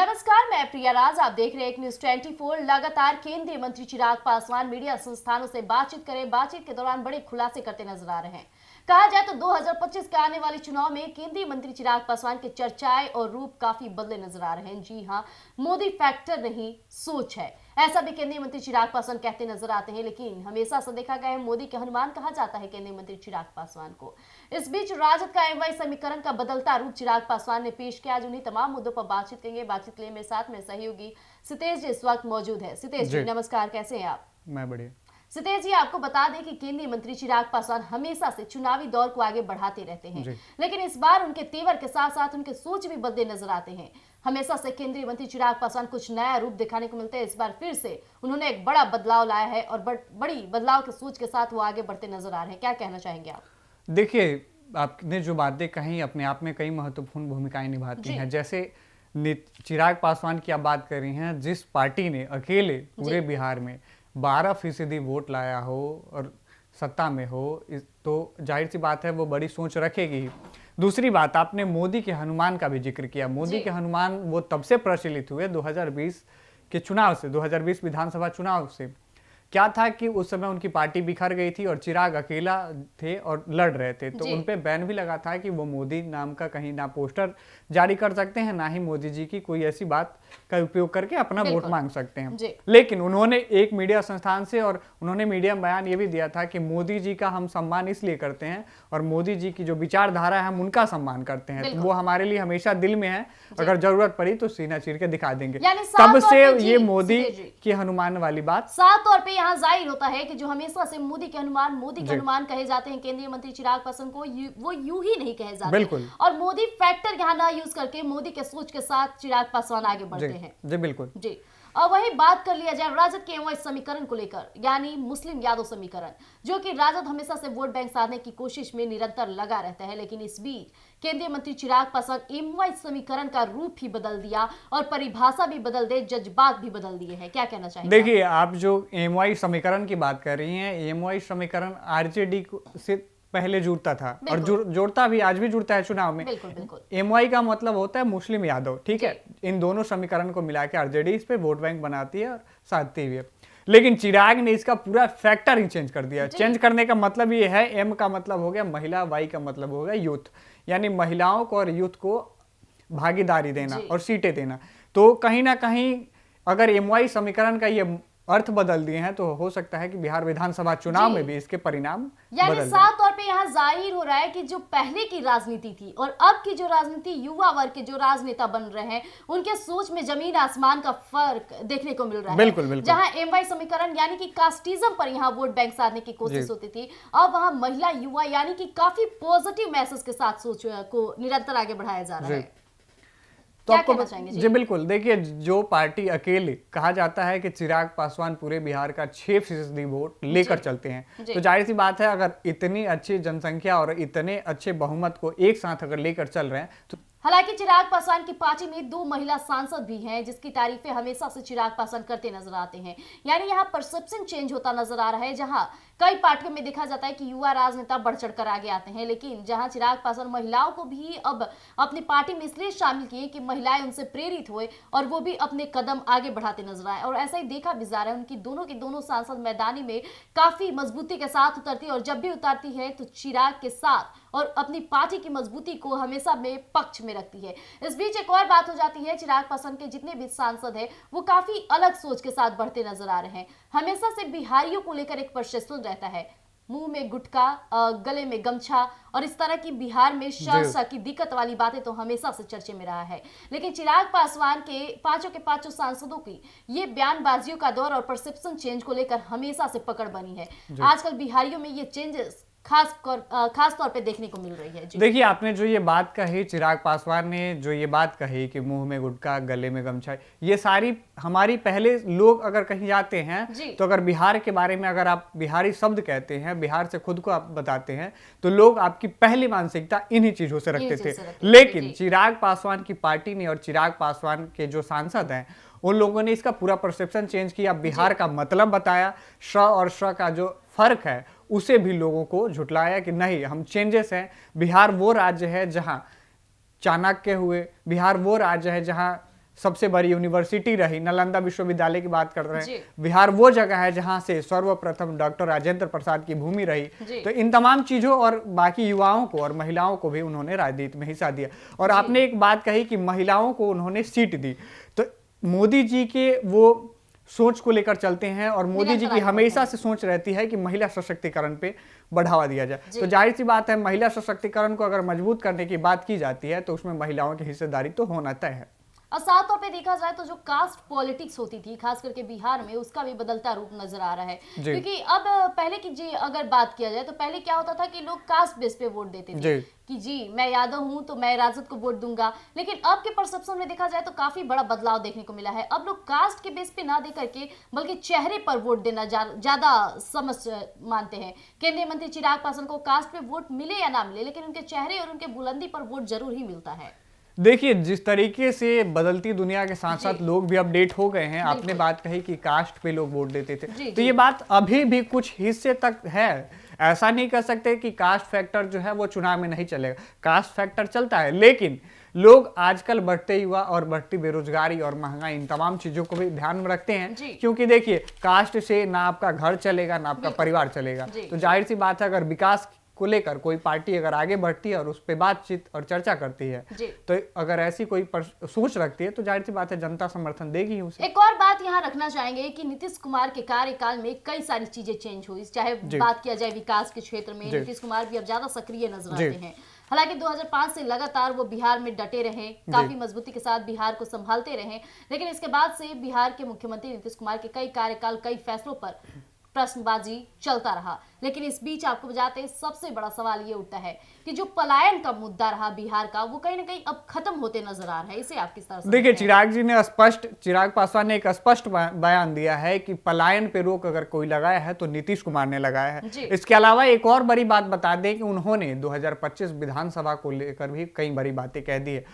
नमस्कार, मैं प्रिया राज। आप देख रहे हैं एक न्यूज 24। लगातार केंद्रीय मंत्री चिराग पासवान मीडिया संस्थानों से बातचीत के दौरान बड़े खुलासे करते नजर आ रहे हैं। कहा जाए तो 2025 के आने वाले चुनाव में केंद्रीय मंत्री चिराग पासवान के चर्चाएं और रूप काफी बदले नजर आ रहे हैं। जी हां, मोदी फैक्टर नहीं, सोच है, ऐसा भी केंद्रीय मंत्री चिराग पासवान कहते नजर आते हैं। लेकिन हमेशा से देखा गया है, मोदी के हनुमान कहा जाता है केंद्रीय मंत्री चिराग पासवान को। इस बीच राजद का एमवाई समीकरण का बदलता रूप चिराग पासवान ने पेश किया। आज उन्हीं तमाम मुद्दों पर बातचीत करेंगे। बातचीत के लिए मेरे साथ में सहयोगी सितेश जी इस वक्त मौजूद है। सितेश जी नमस्कार, कैसे हैं आप? मैं बढ़िया। सितेश जी, आपको बता दें कि केंद्रीय मंत्री चिराग पासवान हमेशा से चुनावी दौर को आगे बढ़ाते रहते हैं, लेकिन इस बार उनके तेवर के साथ साथ उनके सोच भी बदले नजर आते हैं। हमेशा से केंद्रीय मंत्री चिराग पासवान कुछ नया रूप दिखाने को मिलते हैं। इस बार फिर से उन्होंने एक बड़ा बदलाव लाया है और बड़ी बदलाव की सोच के साथ वो आगे बढ़ते नजर आ रहे हैं। क्या कहना चाहेंगे आप? देखिए, आपने जो बातें कही अपने आप में कई महत्वपूर्ण भूमिकाएं निभाती हैं। जैसे चिराग पासवान की आप बात कर रही हैं, जिस पार्टी ने अकेले पूरे बिहार में 12% वोट लाया हो और सत्ता में हो, तो जाहिर सी बात है वो बड़ी सोच रखेगी। दूसरी बात, आपने मोदी के हनुमान का भी जिक्र किया। मोदी के हनुमान वो तब से प्रचलित हुए 2020 के चुनाव से, 2020 विधानसभा चुनाव से। क्या था कि उस समय उनकी पार्टी बिखर गई थी और चिराग अकेला थे और लड़ रहे थे, तो उन पे बैन भी लगा था कि वो मोदी नाम का कहीं ना पोस्टर जारी कर सकते हैं, ना ही मोदी जी की कोई ऐसी बात का उपयोग करके अपना वोट मांग सकते हैं। लेकिन उन्होंने एक मीडिया संस्थान से और उन्होंने मीडिया में बयान ये भी दिया था कि मोदी जी का हम सम्मान इसलिए करते हैं और मोदी जी की जो विचारधारा है हम उनका सम्मान करते हैं, तो वो हमारे लिए हमेशा दिल में है। अगर जरूरत पड़ी तो सीना चीर के दिखा देंगे। तब से ये मोदी की हनुमान वाली बात साफ तौर पे यहाँ जाहिर होता है कि जो हमेशा से मोदी के हनुमान कहे जाते हैं केंद्रीय मंत्री चिराग पासवान को, वो यूं ही नहीं कहे जाते। बिल्कुल। और मोदी फैक्टर यहाँ ना यूज करके मोदी के सोच के साथ चिराग पासवान आगे बढ़ते हैं। जी बिल्कुल जी। और वही बात कर लिया जाए राजद के एमवाई समीकरण को लेकर, यानी मुस्लिम यादव समीकरण, जो कि राजद हमेशा से वोट बैंक साधने की कोशिश में निरंतर लगा रहता है। लेकिन इस बीच केंद्रीय मंत्री चिराग पासवान एमवाई समीकरण का रूप ही बदल दिया और परिभाषा भी बदल दे, जज्बात भी बदल दिए हैं। क्या कहना चाहेंगे? देखिए, आप जो एमवाई समीकरण की बात कर रही हैं, एमवाई समीकरण आरजेडी से पहले जुड़ता था और जोड़ता भी, आज भी जुड़ता है चुनाव में। एमवाई का मतलब होता है मुस्लिम यादव, ठीक है। इन दोनों समीकरण को मिला के आरजेडी इस पे वोट बैंक बनाती है और साधती हुई है। लेकिन चिराग ने इसका पूरा फैक्टर ही चेंज कर दिया। चेंज करने का मतलब ये है, एम का मतलब हो गया महिला, वाई का मतलब हो गया यूथ, यानी महिलाओं को और यूथ को भागीदारी देना और सीटें देना। तो कहीं ना कहीं अगर एमवाई समीकरण का ये अर्थ बदल दिए हैं तो हो सकता है कि बिहार विधानसभा चुनाव में भी इसके परिणाम यानी साफ तौर पे यहाँ जाहिर हो रहा है कि जो पहले की राजनीति थी और अब की जो राजनीति, युवा वर्ग के जो राजनेता बन रहे हैं, उनके सोच में जमीन आसमान का फर्क देखने को मिल रहा है। बिल्कुल। जहाँ एमवाई समीकरण यानी कि कास्टिज्म पर यहाँ वोट बैंक साधने की कोशिश होती थी, अब वहाँ महिला, युवा यानी कि काफी पॉजिटिव मैसेज के साथ सोच को निरंतर आगे बढ़ाया जा रहा है। तो आपको जी बिल्कुल। देखिए, जो पार्टी अकेले कहा जाता है कि चिराग पासवान पूरे बिहार का 6% वोट लेकर चलते हैं, तो जाहिर सी बात है अगर इतनी अच्छी जनसंख्या और इतने अच्छे बहुमत को एक साथ अगर लेकर चल रहे हैं तो। हालांकि चिराग पासवान की पार्टी में 2 महिला सांसद भी हैं, जिसकी तारीफें हमेशा से चिराग पासवान करते नजर आते हैं। यानी यहाँ परसेप्शन चेंज होता नजर आ रहा है। जहां कई पार्टियों में देखा जाता है कि युवा राजनेता बढ़ चढ़कर आगे आते हैं, लेकिन जहां चिराग पासवान महिलाओं को भी अब अपनी पार्टी में इसलिए शामिल किए कि महिलाएं उनसे प्रेरित हुए और वो भी अपने कदम आगे बढ़ाते नजर आए। और ऐसा ही देखा भी जा रहा है, उनकी दोनों सांसद मैदानी में काफी मजबूती के साथ उतरती है और जब भी उतारती है तो चिराग के साथ और अपनी पार्टी की मजबूती को हमेशा में पक्ष में रखती है। इस बीच एक और बात हो जाती है, चिराग पासवान के जितने भी सांसद हैं वो काफी अलग सोच के साथ बढ़ते नजर आ रहे हैं। हमेशा से बिहारियों को लेकर एक प्रशंसन रहता है, मुंह में गुटखा, गले में गमछा और इस तरह की बिहार में शर्षा की दिक्कत वाली बातें तो हमेशा से चर्चे में रहा है। लेकिन चिराग पासवान के पांचों सांसदों की ये बयानबाजियों का दौर और परसेप्शन चेंज को लेकर हमेशा से पकड़ बनी है। आजकल बिहारियों में ये चेंजेस खास तौर पे देखने को मिल रही है। देखिए, आपने जो ये बात कही, चिराग पासवान ने जो ये बात कही कि मुंह में गुटखा, गले में गमछा, ये सारी हमारी पहले लोग अगर कहीं जाते हैं तो अगर बिहार के बारे में अगर आप बिहारी शब्द कहते हैं, बिहार से खुद को आप बताते हैं, तो लोग आपकी पहली मानसिकता इन्हीं चीजों से रखते थे। लेकिन चिराग पासवान की पार्टी ने और चिराग पासवान के जो सांसद हैं उन लोगों ने इसका पूरा परसेप्शन चेंज किया, बिहार का मतलब बताया, श और श का जो फर्क है उसे भी लोगों को झुटलाया कि नहीं, हम चेंजेस हैं। बिहार वो राज्य है जहां चाणक्य हुए, बिहार वो राज्य है जहां सबसे बड़ी यूनिवर्सिटी रही, नालंदा विश्वविद्यालय की बात कर रहे जी। हैं, बिहार वो जगह है जहां से सर्वप्रथम डॉक्टर राजेंद्र प्रसाद की भूमि रही। जी। तो इन तमाम चीजों और बाकी युवाओं को और महिलाओं को भी उन्होंने राजनीति में हिस्सा दिया। और जी। आपने एक बात कही कि महिलाओं को उन्होंने सीट दी, तो मोदी जी के वो सोच को लेकर चलते हैं और मोदी जी की हमेशा से सोच रहती है कि महिला सशक्तिकरण पे बढ़ावा दिया जाए। तो जाहिर सी बात है, महिला सशक्तिकरण को अगर मजबूत करने की बात की जाती है तो उसमें महिलाओं की हिस्सेदारी तो होना तय है। और साफ तौर पे देखा जाए तो जो कास्ट पॉलिटिक्स होती थी खास करके बिहार में, उसका भी बदलता रूप नजर आ रहा है। क्योंकि अब पहले की जी अगर बात किया जाए तो पहले क्या होता था कि लोग कास्ट बेस पे वोट देते थे कि जी मैं यादव हूं तो मैं राजद को वोट दूंगा। लेकिन अब के परसेप्शन में देखा जाए तो काफी बड़ा बदलाव देखने को मिला है। अब लोग कास्ट के बेस पे ना दे करके बल्कि चेहरे पर वोट देना ज्यादा समझ मानते हैं। केंद्रीय मंत्री चिराग पासवान को कास्ट पे वोट मिले या ना मिले, लेकिन उनके चेहरे और उनके बुलंदी पर वोट जरूर ही मिलता है। देखिए, जिस तरीके से बदलती दुनिया के साथ साथ लोग भी अपडेट हो गए हैं। आपने बात कही कि कास्ट पे लोग वोट देते थे, तो ये बात अभी भी कुछ हिस्से तक है। ऐसा नहीं कर सकते कि कास्ट फैक्टर जो है वो चुनाव में नहीं चलेगा, कास्ट फैक्टर चलता है। लेकिन लोग आजकल बढ़ते युवा और बढ़ती बेरोजगारी और महंगाई, इन तमाम चीजों को भी ध्यान में रखते हैं। क्योंकि देखिए, कास्ट से ना आपका घर चलेगा ना आपका परिवार चलेगा। तो जाहिर सी बात है, अगर विकास को लेकर कोई पार्टी अगर आगे बढ़ती है और उस पर बातचीत और चर्चा करती है, तो अगर ऐसी कोई सोच रखती है तो जाहिर सी बात है जनता समर्थन देगी उसे। एक और बात यहाँ रखना चाहेंगे कि नीतीश कुमार के कार्यकाल में कई सारी चीजें चेंज हुई, चाहे बात किया जाए विकास के क्षेत्र में। नीतीश कुमार भी अब ज्यादा सक्रिय नजर आते हैं। हालांकि 2005 से लगातार वो बिहार में डटे रहे, काफी मजबूती के साथ बिहार को संभालते रहे। लेकिन इसके बाद से बिहार के मुख्यमंत्री नीतीश कुमार के कई कार्यकाल, कई फैसलों पर प्रश्नबाजी चलता रहा। लेकिन इस बीच आपको बताते सबसे बड़ा सवाल ये उठता है कि जो पलायन का मुद्दा रहा बिहार का, वो कहीं ना कहीं अब खत्म होते नजर आ रहा है। इसे आप किस तरह से देखिए, चिराग पासवान ने एक स्पष्ट बयान दिया है कि पलायन पे रोक अगर कोई लगाया है तो नीतीश कुमार ने लगाया है। इसके अलावा एक और बड़ी बात बता दें कि उन्होंने 2025 विधानसभा को लेकर भी कई बड़ी बातें कह दी है।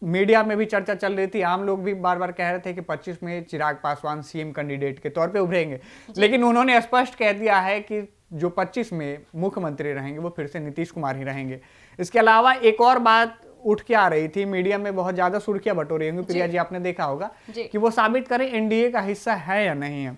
मीडिया में भी चर्चा चल रही थी, आम लोग भी बार बार कह रहे थे कि 25 में चिराग पासवान सीएम कैंडिडेट के तौर पे उभरेंगे। लेकिन उन्होंने स्पष्ट कह दिया है कि जो 25 में मुख्यमंत्री रहेंगे वो फिर से नीतीश कुमार ही रहेंगे। इसके अलावा एक और बात उठ के आ रही थी, मीडिया में बहुत ज्यादा सुर्खियां बटोरी होंगी, प्रिया जी आपने देखा होगा कि वो साबित करें एनडीए का हिस्सा है या नहीं है।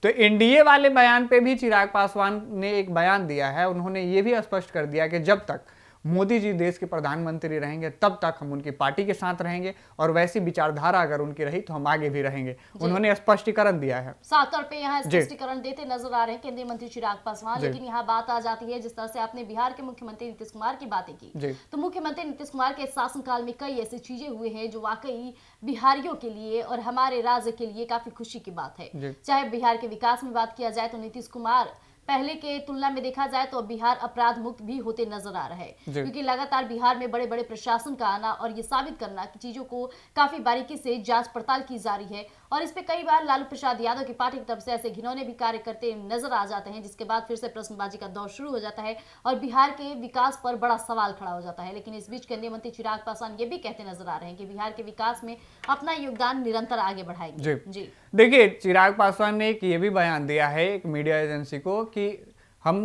तो एनडीए वाले बयान पे भी चिराग पासवान ने एक बयान दिया है। उन्होंने ये भी स्पष्ट कर दिया कि जब तक मोदी जी देश के प्रधानमंत्री रहेंगे तब तक हम उनकी पार्टी के साथ रहेंगे और वैसी विचारधारा अगर उनकी रही तो हम आगे भी रहेंगे। उन्होंने स्पष्टीकरण दिया है, साफ तौर पे यहाँ स्पष्टीकरण देते नजर आ रहे हैं केंद्रीय मंत्री चिराग पासवान। लेकिन यहाँ बात आ जाती है, जिस तरह से आपने बिहार के मुख्यमंत्री नीतीश कुमार की बातें की, तो मुख्यमंत्री नीतीश कुमार के शासनकाल में कई ऐसी चीजें हुए हैं जो वाकई बिहारियों के लिए और हमारे राज्य के लिए काफी खुशी की बात है। चाहे बिहार के विकास में बात किया जाए तो नीतीश कुमार पहले के तुलना में देखा जाए तो बिहार अपराध मुक्त भी होते नजर आ रहा है। क्योंकि लगातार बिहार में बड़े बड़े प्रशासन का आना और ये साबित करना कि चीजों को काफी बारीकी से जांच पड़ताल की जा रही है। और इस पे कई बार लालू प्रसाद यादव की पार्टी की तरफ से ऐसे घिनौने भी कार्य करते नजर आ जाते हैं, जिसके बाद फिर से प्रश्नबाजी का दौर शुरू हो जाता है और बिहार के विकास पर बड़ा सवाल खड़ा हो जाता है। लेकिन इस बीच केंद्रीय मंत्री चिराग पासवान ये भी कहते नजर आ रहे हैं कि बिहार के विकास में अपना योगदान निरंतर आगे बढ़ाएंगे। जी देखिए, चिराग पासवान ने एक ये भी बयान दिया है एक मीडिया एजेंसी को कि हम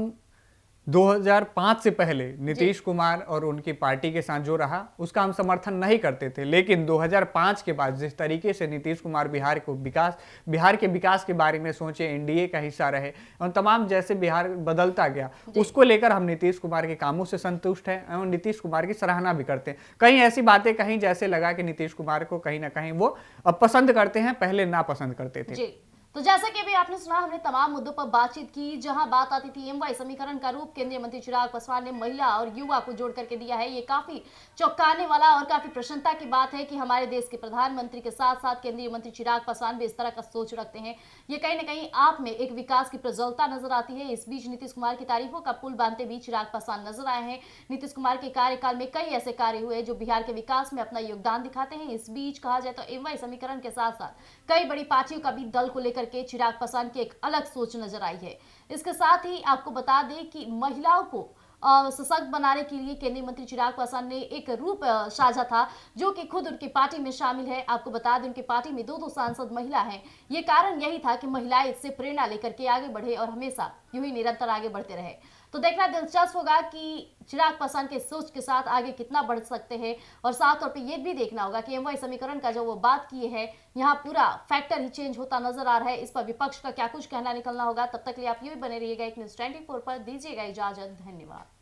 2005 से पहले नीतीश कुमार और उनकी पार्टी के साथ जो रहा उसका हम समर्थन नहीं करते थे। लेकिन 2005 के बाद जिस तरीके से नीतीश कुमार बिहार के विकास के बारे में सोचे, एनडीए का हिस्सा रहे और तमाम जैसे बिहार बदलता गया, उसको लेकर हम नीतीश कुमार के कामों से संतुष्ट हैं और नीतीश कुमार की सराहना भी करते हैं। कहीं ऐसी बातें कहीं जैसे लगा कि नीतीश कुमार को कहीं ना कहीं वो अब पसंद करते हैं, पहले ना पसंद करते थे। तो जैसा कि अभी आपने सुना, हमने तमाम मुद्दों पर बातचीत की। जहां बात आती थी एमवाई समीकरण का रूप केंद्रीय मंत्री चिराग पासवान ने महिला और युवा को जोड़ करके दिया है। ये काफी चौंकाने वाला और काफी प्रसन्नता की बात है कि हमारे देश के प्रधानमंत्री के साथ साथ केंद्रीय मंत्री चिराग पासवान भी इस तरह का सोच रखते हैं। ये कहीं ना कहीं आप में एक विकास की प्रज्वलता नजर आती है। इस बीच नीतीश कुमार की तारीफों का पुल बांधते भी चिराग पासवान नजर आए हैं। नीतीश कुमार के कार्यकाल में कई ऐसे कार्य हुए जो बिहार के विकास में अपना योगदान दिखाते हैं। इस बीच कहा जाए तो एमवाई समीकरण के साथ साथ कई बड़ी पार्टियों का भी दल को लेकर के चिराग पासवान की एक अलग सोच नजर आई है। इसके साथ ही आपको बता दें कि महिलाओं को सशक्त बनाने के लिए केंद्रीय मंत्री चिराग पासवान ने एक रूप साझा था जो कि खुद उनकी पार्टी में शामिल है। आपको बता दें उनकी पार्टी में 2 सांसद महिला हैं। ये कारण यही था कि महिलाएं इससे प्रेरणा लेकर के आगे बढ़े और हमेशा यूं ही निरंतर आगे बढ़ते रहे। तो देखना दिलचस्प होगा कि चिराग पासवान के सोच के साथ आगे कितना बढ़ सकते हैं, और साफ तौर पे ये भी देखना होगा कि एमवाई समीकरण का जो वो बात किए हैं यहाँ पूरा फैक्टर ही चेंज होता नजर आ रहा है। इस पर विपक्ष का क्या कुछ कहना निकलना होगा। तब तक के लिए आप ये भी बने रहिएगा एक न्यूज़ 24 पर। दीजिएगा इजाजत, धन्यवाद।